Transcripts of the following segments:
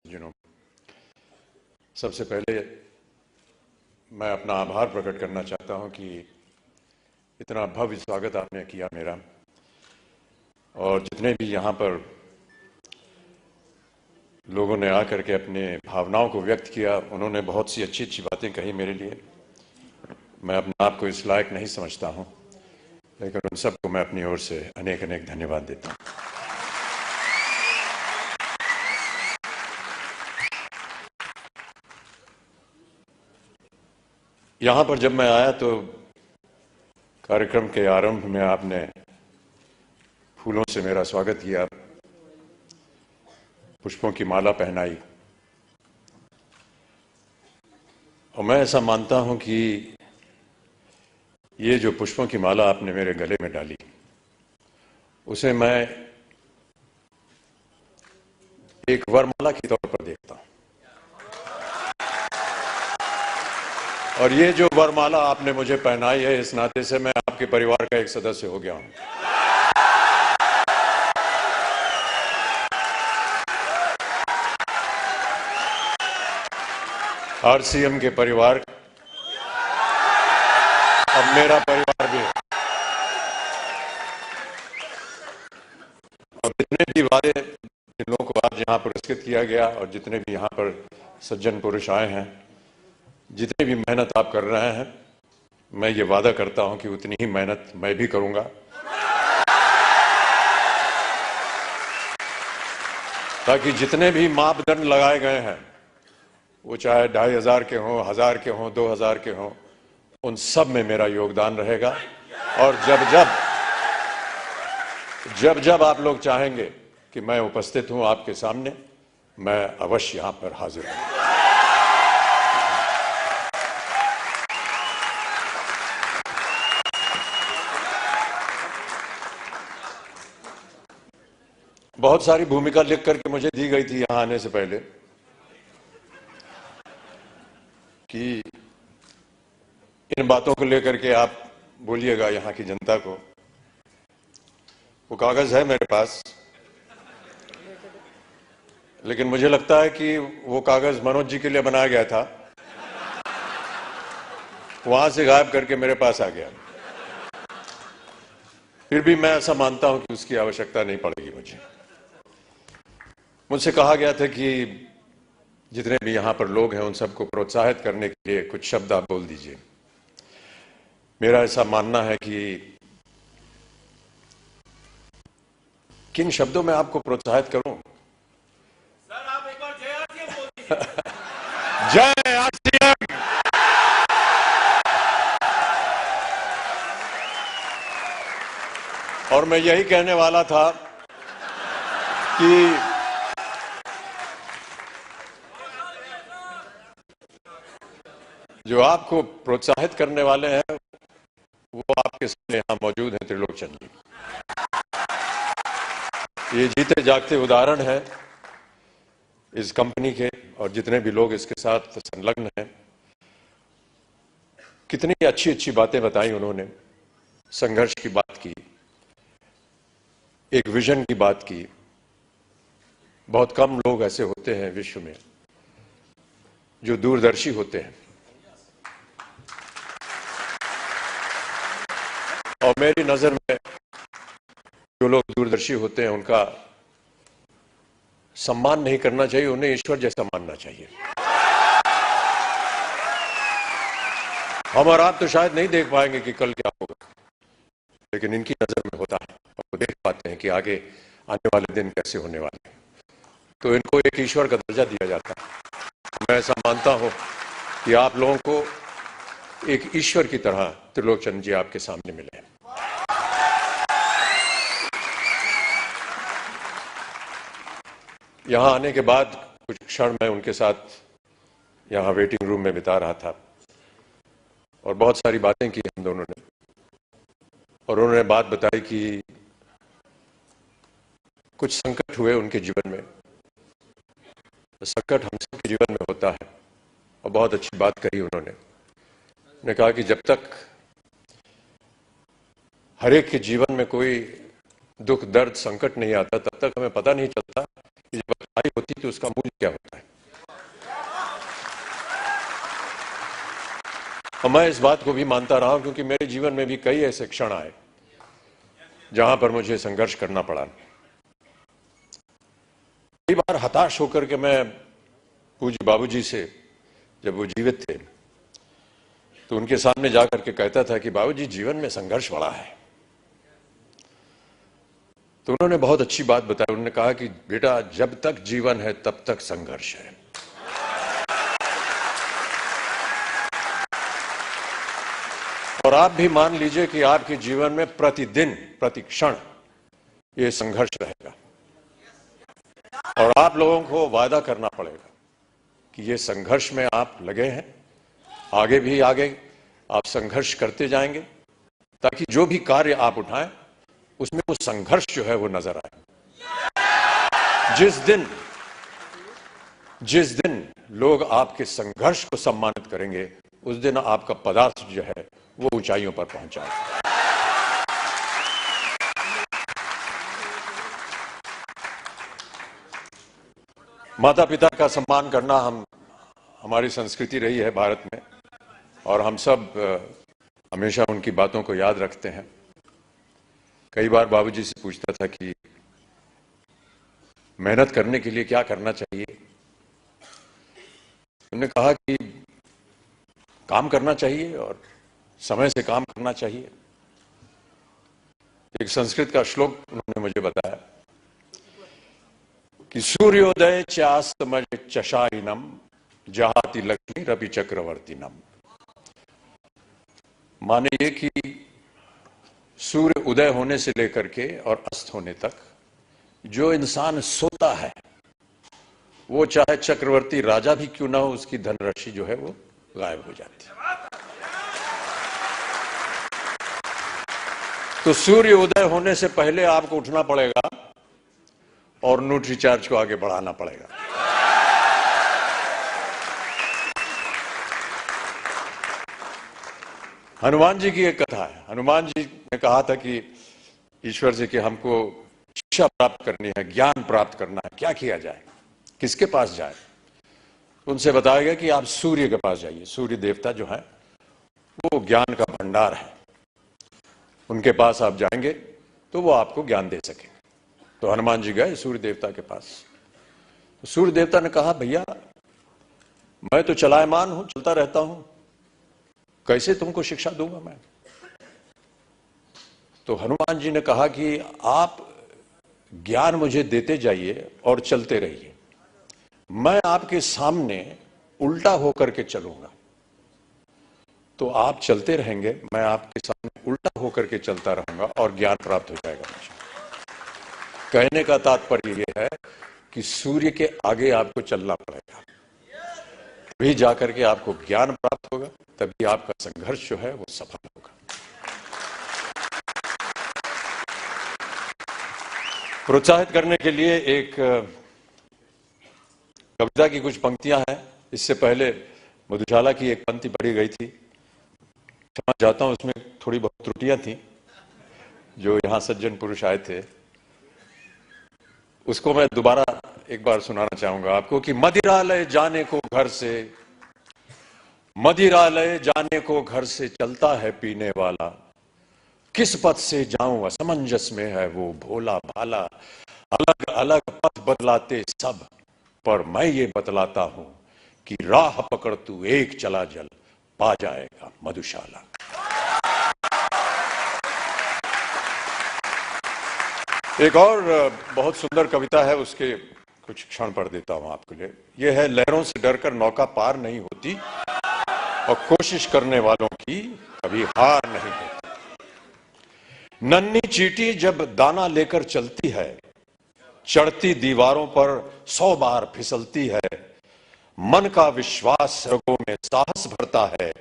जिन्हों सबसे पहले मैं अपना आभार प्रकट करना चाहता हूं कि इतना भव्य स्वागत आपने किया मेरा, और जितने भी यहाँ पर लोगों ने आकर के अपने भावनाओं को व्यक्त किया, उन्होंने बहुत सी अच्छी अच्छी बातें कही मेरे लिए। मैं अपने आप को इस लायक नहीं समझता हूं, लेकिन उन सबको मैं अपनी ओर से अनेक अनेक धन्यवाद देता हूं। यहाँ पर जब मैं आया तो कार्यक्रम के आरंभ में आपने फूलों से मेरा स्वागत किया, पुष्पों की माला पहनाई, और मैं ऐसा मानता हूं कि ये जो पुष्पों की माला आपने मेरे गले में डाली, उसे मैं एक वरमाला के तौर पर देखता हूं। और ये जो वरमाला आपने मुझे पहनाई है, इस नाते से मैं आपके परिवार का एक सदस्य हो गया हूं। आरसीएम के परिवार अब मेरा परिवार भी है। और जितने भी वादे जिन लोगों को आज यहाँ पुरस्कृत किया गया, और जितने भी यहाँ पर सज्जन पुरुष आए हैं, जितनी भी मेहनत आप कर रहे हैं, मैं ये वादा करता हूं कि उतनी ही मेहनत मैं भी करूंगा, ताकि जितने भी मापदंड लगाए गए हैं, वो चाहे 2500 के हों, 1000 के हों, 2000 के हों, उन सब में मेरा योगदान रहेगा। और जब जब आप लोग चाहेंगे कि मैं उपस्थित हूं आपके सामने, मैं अवश्य यहां पर हाजिर हूं। बहुत सारी भूमिका लिख करके मुझे दी गई थी यहां आने से पहले कि इन बातों को लेकर के आप बोलिएगा यहाँ की जनता को। वो कागज है मेरे पास, लेकिन मुझे लगता है कि वो कागज मनोज जी के लिए बनाया गया था, वहां से गायब करके मेरे पास आ गया। फिर भी मैं ऐसा मानता हूं कि उसकी आवश्यकता नहीं पड़ेगी। मुझसे कहा गया था कि जितने भी यहां पर लोग हैं, उन सबको प्रोत्साहित करने के लिए कुछ शब्द आप बोल दीजिए। मेरा ऐसा मानना है कि किन शब्दों में आपको प्रोत्साहित करूं? सर, आप एक बार जय आरसीएम बोल दीजिए। जय आरसीएम। और मैं यही कहने वाला था कि जो आपको प्रोत्साहित करने वाले हैं, वो आपके सामने यहां मौजूद हैं, त्रिलोकचंद जी। ये जीते जागते उदाहरण है इस कंपनी के, और जितने भी लोग इसके साथ संलग्न हैं। कितनी अच्छी अच्छी बातें बताई उन्होंने, संघर्ष की बात की, एक विजन की बात की। बहुत कम लोग ऐसे होते हैं विश्व में जो दूरदर्शी होते हैं, और मेरी नजर में जो लोग दूरदर्शी होते हैं, उनका सम्मान नहीं करना चाहिए, उन्हें ईश्वर जैसा मानना चाहिए। हम और आप तो शायद नहीं देख पाएंगे कि कल क्या होगा, लेकिन इनकी नजर में होता है, और वो देख पाते हैं कि आगे आने वाले दिन कैसे होने वाले हैं। तो इनको एक ईश्वर का दर्जा दिया जाता है। मैं ऐसा मानता हूं कि आप लोगों को एक ईश्वर की तरह त्रिलोकचंद जी आपके सामने मिले। यहां आने के बाद कुछ क्षण मैं उनके साथ यहां वेटिंग रूम में बिता रहा था, और बहुत सारी बातें की हम दोनों ने। और उन्होंने बात बताई कि कुछ संकट हुए उनके जीवन में। तो संकट हम सबके जीवन में होता है, और बहुत अच्छी बात कही उन्होंने कहा कि जब तक हर एक के जीवन में कोई दुख, दर्द, संकट नहीं आता, तब तक हमें पता नहीं चलता कि जब तन्हाई होती तो उसका मूल्य क्या होता है। और मैं इस बात को भी मानता रहा हूं क्योंकि मेरे जीवन में भी कई ऐसे क्षण आए जहां पर मुझे संघर्ष करना पड़ा। कई बार हताश होकर के मैं पूज्य बाबूजी से, जब वो जीवित थे, तो उनके सामने जाकर के कहता था कि बाबूजी जीवन में संघर्ष बड़ा है। तो उन्होंने बहुत अच्छी बात बताई। उन्होंने कहा कि बेटा जब तक जीवन है तब तक संघर्ष है। और आप भी मान लीजिए कि आपके जीवन में प्रतिदिन प्रतिक्षण ये संघर्ष रहेगा और आप लोगों को वादा करना पड़ेगा कि ये संघर्ष में आप लगे हैं, आगे भी आगे आप संघर्ष करते जाएंगे ताकि जो भी कार्य आप उठाएं उसमें वो संघर्ष जो है वो नजर आए। जिस दिन लोग आपके संघर्ष को सम्मानित करेंगे उस दिन आपका पदार्थ जो है वो ऊंचाइयों पर पहुंच जाएगा। माता पिता का सम्मान करना हमारी संस्कृति रही है भारत में और हम सब हमेशा उनकी बातों को याद रखते हैं। कई बार बाबूजी से पूछता था कि मेहनत करने के लिए क्या करना चाहिए। उन्होंने कहा कि काम करना चाहिए और समय से काम करना चाहिए। एक संस्कृत का श्लोक उन्होंने मुझे बताया कि सूर्योदय चास्तमय चशाइनम जहाति लक्ष्मी रवि चक्रवर्तीनम। माने ये कि सूर्य उदय होने से लेकर के और अस्त होने तक जो इंसान सोता है वो चाहे चक्रवर्ती राजा भी क्यों ना हो, उसकी धनराशि जो है वो गायब हो जाती है। तो सूर्य उदय होने से पहले आपको उठना पड़ेगा और न्यूट्री चार्ज को आगे बढ़ाना पड़ेगा। हनुमान जी की एक कथा है। हनुमान जी ने कहा था कि ईश्वर से कि हमको शिक्षा प्राप्त करनी है, ज्ञान प्राप्त करना है, क्या किया जाए, किसके पास जाए। उनसे बताया गया कि आप सूर्य के पास जाइए। सूर्य देवता जो है वो ज्ञान का भंडार है, उनके पास आप जाएंगे तो वो आपको ज्ञान दे सके। तो हनुमान जी गए सूर्य देवता के पास। तो सूर्य देवता ने कहा भैया मैं तो चलायमान हूं, चलता रहता हूं, कैसे तुमको शिक्षा दूंगा मैं। तो हनुमान जी ने कहा कि आप ज्ञान मुझे देते जाइए और चलते रहिए, मैं आपके सामने उल्टा होकर के चलूंगा। तो आप चलते रहेंगे, मैं आपके सामने उल्टा होकर के चलता रहूंगा और ज्ञान प्राप्त हो जाएगा मुझे। कहने का तात्पर्य यह है कि सूर्य के आगे आपको चलना पड़ेगा, तभी जाकर के आपको ज्ञान प्राप्त होगा, तभी आपका संघर्ष जो है वो सफल होगा। प्रोत्साहित करने के लिए एक कविता की कुछ पंक्तियां हैं। इससे पहले मधुशाला की एक पंक्ति पढ़ी गई थी, क्षमा चाहता हूं उसमें थोड़ी बहुत त्रुटियां थी। जो यहां सज्जन पुरुष आए थे उसको मैं दोबारा एक बार सुनाना चाहूंगा आपको कि मदिरालय जाने को घर से, मदिरालय जाने को घर से चलता है पीने वाला, किस पथ से जाऊं असमंजस में है वो भोला भाला। अलग अलग पथ बदलाते सब, पर मैं ये बतलाता हूं कि राह पकड़ तू एक चला जल पा जाएगा मधुशाला। एक और बहुत सुंदर कविता है, उसके कुछ क्षण पढ़ देता हूं आपके लिए। यह है लहरों से डरकर नौका पार नहीं होती और कोशिश करने वालों की कभी हार नहीं होती। नन्ही चींटी जब दाना लेकर चलती है, चढ़ती दीवारों पर 100 बार फिसलती है। मन का विश्वास रगों में साहस भरता है,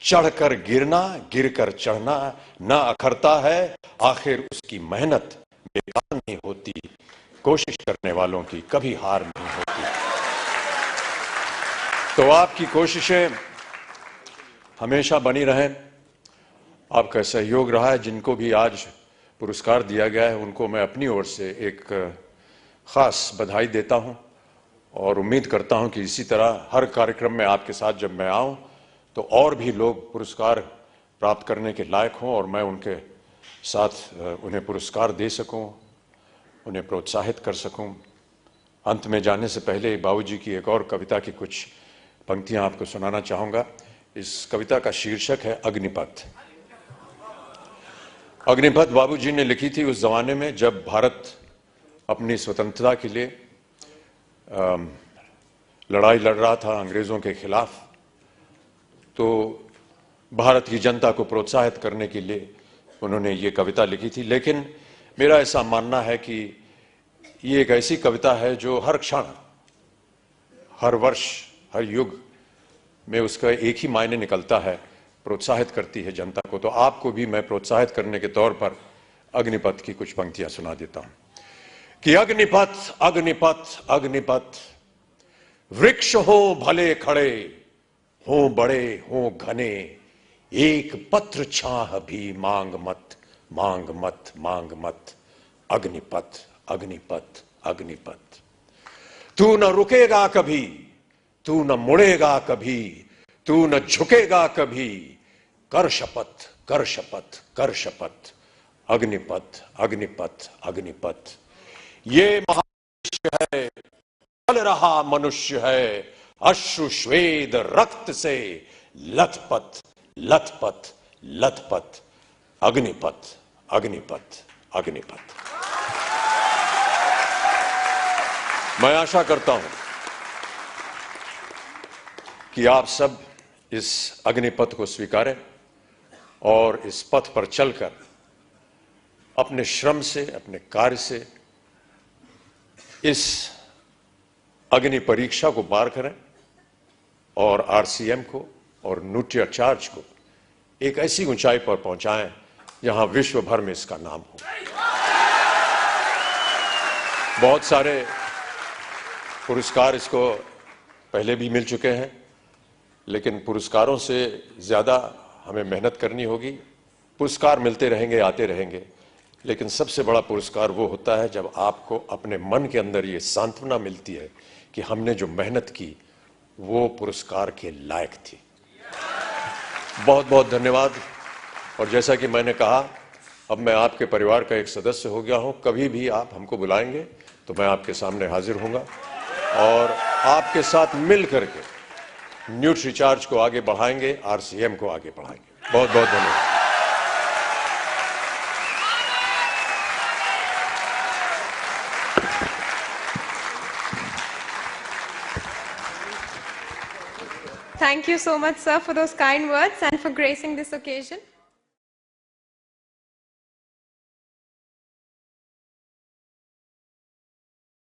चढ़कर गिरना गिरकर चढ़ना न अखरता है। आखिर उसकी मेहनत बेकार नहीं होती, कोशिश करने वालों की कभी हार नहीं होती। तो आपकी कोशिशें हमेशा बनी रहें। आपका सहयोग रहा है। जिनको भी आज पुरस्कार दिया गया है उनको मैं अपनी ओर से एक खास बधाई देता हूं और उम्मीद करता हूं कि इसी तरह हर कार्यक्रम में आपके साथ जब मैं आऊं तो और भी लोग पुरस्कार प्राप्त करने के लायक हों और मैं उनके साथ उन्हें पुरस्कार दे सकूं, उन्हें प्रोत्साहित कर सकूं। अंत में जाने से पहले बाबूजी की एक और कविता की कुछ पंक्तियां आपको सुनाना चाहूंगा। इस कविता का शीर्षक है अग्निपथ। अग्निपथ बाबूजी ने लिखी थी उस जमाने में जब भारत अपनी स्वतंत्रता के लिए लड़ाई लड़ रहा था अंग्रेजों के खिलाफ। तो भारत की जनता को प्रोत्साहित करने के लिए उन्होंने ये कविता लिखी थी। लेकिन मेरा ऐसा मानना है कि ये एक ऐसी कविता है जो हर क्षण, हर वर्ष, हर युग में उसका एक ही मायने निकलता है, प्रोत्साहित करती है जनता को। तो आपको भी मैं प्रोत्साहित करने के तौर पर अग्निपथ की कुछ पंक्तियां सुना देता हूं कि अग्निपथ अग्निपथ अग्निपथ, वृक्ष हो भले खड़े, हो बड़े हो घने, एक पत्र छाह भी मांग मत मांग मत मांग मत। अग्निपथ अग्निपथ अग्निपथ, तू न रुकेगा कभी, तू न मुड़ेगा कभी, तू न झुकेगा कभी, कर शपथ कर शपथ कर शपथ। अग्निपथ अग्निपथ अग्निपथ, ये महामनुष्य है, चल रहा मनुष्य है, अश्रु श्वेद रक्त से लथपथ लथपथ लथपथ। अग्निपथ अग्निपथ अग्निपथ। मैं आशा करता हूं कि आप सब इस अग्निपथ को स्वीकारें और इस पथ पर चलकर अपने श्रम से, अपने कार्य से इस अग्नि परीक्षा को पार करें और आरसीएम को और न्यूट्रिचार्ज को एक ऐसी ऊंचाई पर पहुंचाएं जहां विश्व भर में इसका नाम हो। बहुत सारे पुरस्कार इसको पहले भी मिल चुके हैं, लेकिन पुरस्कारों से ज्यादा हमें मेहनत करनी होगी। पुरस्कार मिलते रहेंगे, आते रहेंगे, लेकिन सबसे बड़ा पुरस्कार वो होता है जब आपको अपने मन के अंदर ये सांत्वना मिलती है कि हमने जो मेहनत की वो पुरस्कार के लायक थी। बहुत बहुत धन्यवाद। और जैसा कि मैंने कहा, अब मैं आपके परिवार का एक सदस्य हो गया हूं। कभी भी आप हमको बुलाएंगे तो मैं आपके सामने हाजिर होऊंगा और आपके साथ मिल करके न्यूट्रिचार्ज को आगे बढ़ाएंगे, आरसीएम को आगे बढ़ाएंगे। बहुत बहुत धन्यवाद। Thank you so much, sir, for those kind words and for gracing this occasion.